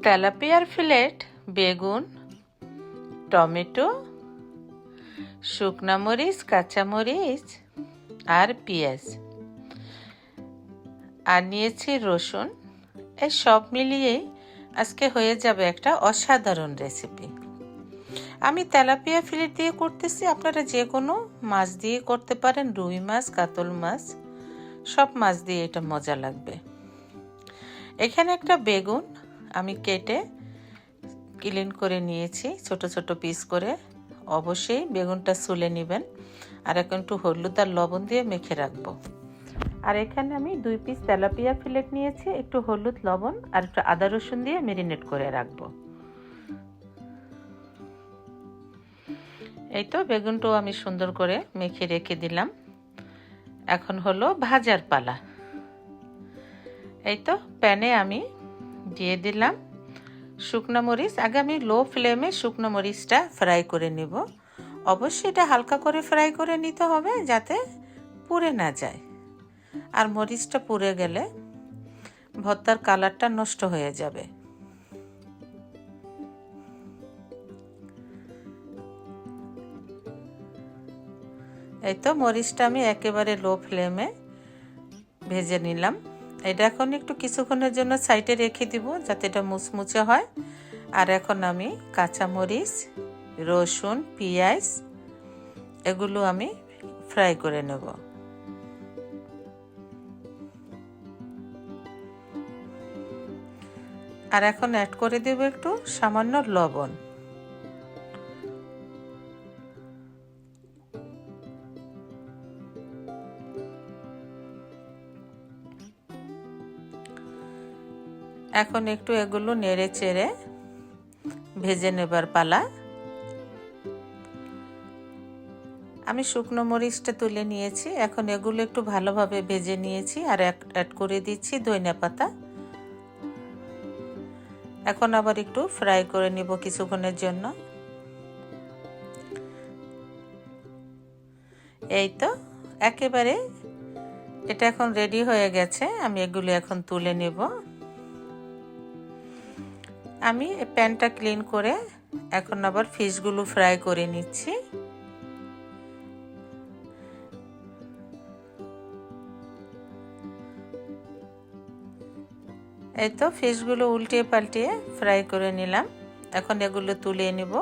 তেলাপিয়ার fillet, বেগুন, tomato, শুকনা মরিচ, কাঁচামরিচ আর পেঁয়াজ আর নিয়েছি রসুন। এই সব মিলিয়েই আজকে হয়ে যাবে একটা অসাধারণ রেসিপি। আমি তেলাপিয়া ফিলেট দিয়ে করতেছি, আপনারা যে কোনো মাছ দিয়ে করতে পারেন, রুই মাছ, কাতল মাছ, সব মাছ দিয়ে এটা মজা লাগবে। এখানে একটা বেগুন আমি কেটে ক্লিন করে নিয়েছি ছোট ছোট পিস করে। অবশ্যই বেগুনটা ছুলে নেবেন, আর এখন একটু হলুদ আর লবণ দিয়ে মেখে রাখবো। আর এখানে আমি 2 পিস তেলাপিয়া ফিলেট নিয়েছি, একটু হলুদ, লবণ আর একটু আদা রসুন দিয়ে ম্যারিনেট করে রাখবো। এই তো বেগুনটাও আমি সুন্দর করে মেখে রেখে দিলাম। এখন হলো ভাজার পালা। এই তো প্যানে আমি দিয়ে দিলাম শুকনো মরিচ। আগে আমি লো ফ্লেমে শুকনো মরিচটা ফ্রাই করে নিব। অবশ্যই এটা হালকা করে ফ্রাই করে নিতে হবে যাতে পুড়ে না যায়, আর মরিচটা পুড়ে গেলে ভর্তার কালারটা নষ্ট হয়ে যাবে। এই তো মরিচটা আমি একেবারে লো ফ্লেমে ভেজে নিলাম। এটা এখন একটু কিছুক্ষণের জন্য সাইডে রেখে দিব যাতে এটা মুচমুচে হয়। আর এখন আমি কাঁচামরিচ, রসুন, পেঁয়াজ এগুলো আমি ফ্রাই করে নেব। আর এখন অ্যাড করে দেব একটু সামান্য লবণ। এখন একটু এগুলো নেড়ে চেড়ে ভেজে নেবার পালা। আমি শুকনো মরিচটা তুলে নিয়েছি, এখন এগুলো একটু ভালোভাবে ভেজে নিয়েছি। আর অ্যাড করে দিচ্ছি ধনিয়া পাতা। এখন আবার একটু ফ্রাই করে নিব কিছুক্ষণের জন্য। এই তো একেবারে এটা এখন রেডি হয়ে গেছে। আমি এগুলো এখন তুলে নেব। আমি প্যানটা ক্লিন করে এখন আবার ফিশগুলো ফ্রাই করে নিচ্ছি। এই তো ফিশগুলো উল্টিয়ে পাল্টিয়ে ফ্রাই করে নিলাম। এখন এগুলো তুলে নিব।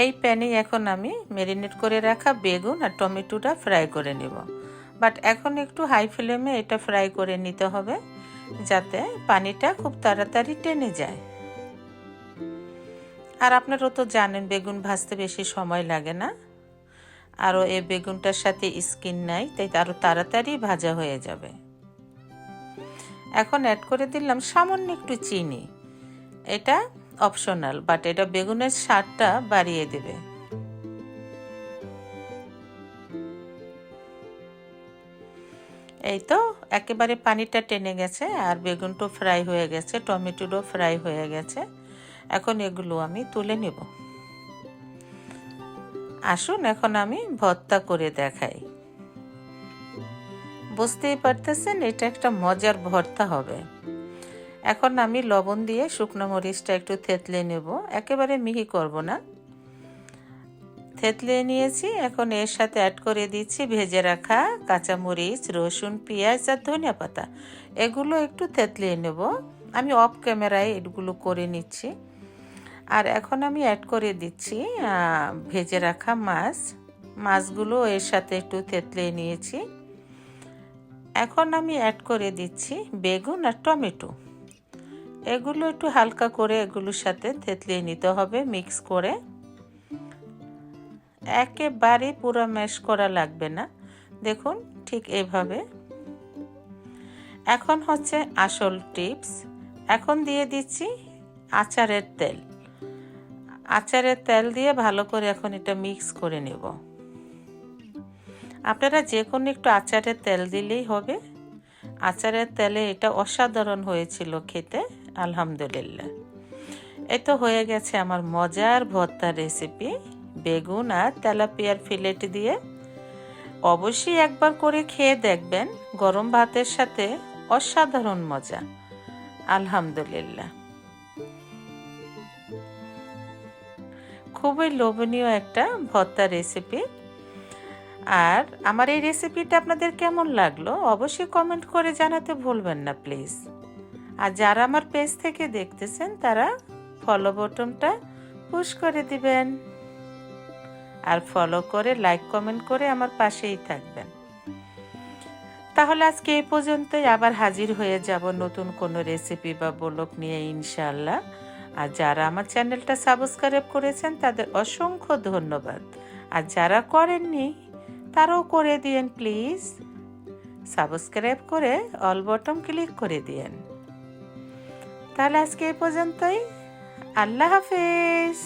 এই প্যানে এখন আমি ম্যারিনেট করে রাখা বেগুন আর টমেটোটা ফ্রাই করে নেব। বাট এখন একটু হাই ফ্লেমে এটা ফ্রাই করে নিতে হবে যাতে পানিটা খুব তাড়াতাড়ি টেনে যায়। আর আপনারাও তো জানেন বেগুন ভাজতে বেশি সময় লাগে না, আরও এই বেগুনটার সাথে স্কিন নাই, তাই আরও তাড়াতাড়ি ভাজা হয়ে যাবে। এখন অ্যাড করে দিলাম সামান্য একটু চিনি। এটা অপশনাল, বাট এটা বেগুনের স্বাদটা বাড়িয়ে দেবে। এই তো একেবারে পানিটা টেনে গেছে, আর বেগুনটাও ফ্রাই হয়ে গেছে, টমেটোটাও ফ্রাই হয়ে গেছে। এখন এগুলো আমি তুলে নেব। আসুন এখন আমি ভর্তা করে দেখাই। বুঝতেই পারতেছেন এটা একটা মজার ভর্তা হবে। এখন আমি লবণ দিয়ে শুকনো মরিচটা একটু থেতলে নেব, একেবারে মিহি করব না, থেতলে নিয়েছি। এখন এর সাথে অ্যাড করে দিচ্ছি ভেজে রাখা কাঁচামরিচ, রসুন, পেঁয়াজ আর ধনিয়া পাতা। এগুলো একটু থেতলে নেব, আমি অফ ক্যামেরায় এগুলো করে নিচ্ছি। আর এখন আমি অ্যাড করে দিচ্ছি ভেজে রাখা মাছগুলো এর সাথে একটু থেতলে নিয়েছি। এখন আমি অ্যাড করে দিচ্ছি বেগুন আর টমেটো। এগুলো একটু হালকা করে এগুলোর সাথে থেতলে নিতে হবে মিক্স করে, একেবারে পুরো ম্যাশ করা লাগবে না, দেখুন ঠিক এইভাবে। এখন হচ্ছে আসল টিপস, এখন দিয়ে দিচ্ছি আচারের তেল। আচারের তেল দিয়ে ভালো করে এখন এটা মিক্স করে নেব। আপনারা যে কোনো একটু আচারের তেল দিলেই হবে। আচারের তেলে এটা অসাধারণ হয়েছিল খেতে, আলহামদুলিল্লাহ। এই তো হয়ে গেছে আমার মজার ভর্তা রেসিপি, বেগুন আর তেলাপিয়ার ফিলেট দিয়ে। অবশ্যই একবার করে খেয়ে দেখবেন, গরম ভাতের সাথে অসাধারণ মজা। আলহামদুলিল্লাহ, খুবই লোভনীয় একটা ভর্তা রেসিপি। আর আমার এই রেসিপিটা আপনাদের কেমন লাগলো অবশ্যই কমেন্ট করে জানাতে ভুলবেন না প্লিজ। আর যারা আমার পেজ থেকে দেখতেছেন তারা ফলো বাটনটা পুশ করে দিবেন, আর ফলো করে লাইক কমেন্ট করে আমার পাশেই থাকবেন। তাহলে আজকে এই পর্যন্তই, আবার হাজির হয়ে যাব নতুন কোনো রেসিপি বা ব্লগ নিয়ে ইনশাআল্লাহ। আর যারা আমার চ্যানেলটা সাবস্ক্রাইব করেছেন তাদের অসংখ্য ধন্যবাদ, আর যারা করেননি তারাও করে দিয়েন প্লিজ। সাবস্ক্রাইব করে অল বটন ক্লিক করে দিয়েন। তাহলে আজকে এই পর্যন্তই, আল্লাহ হাফেজ।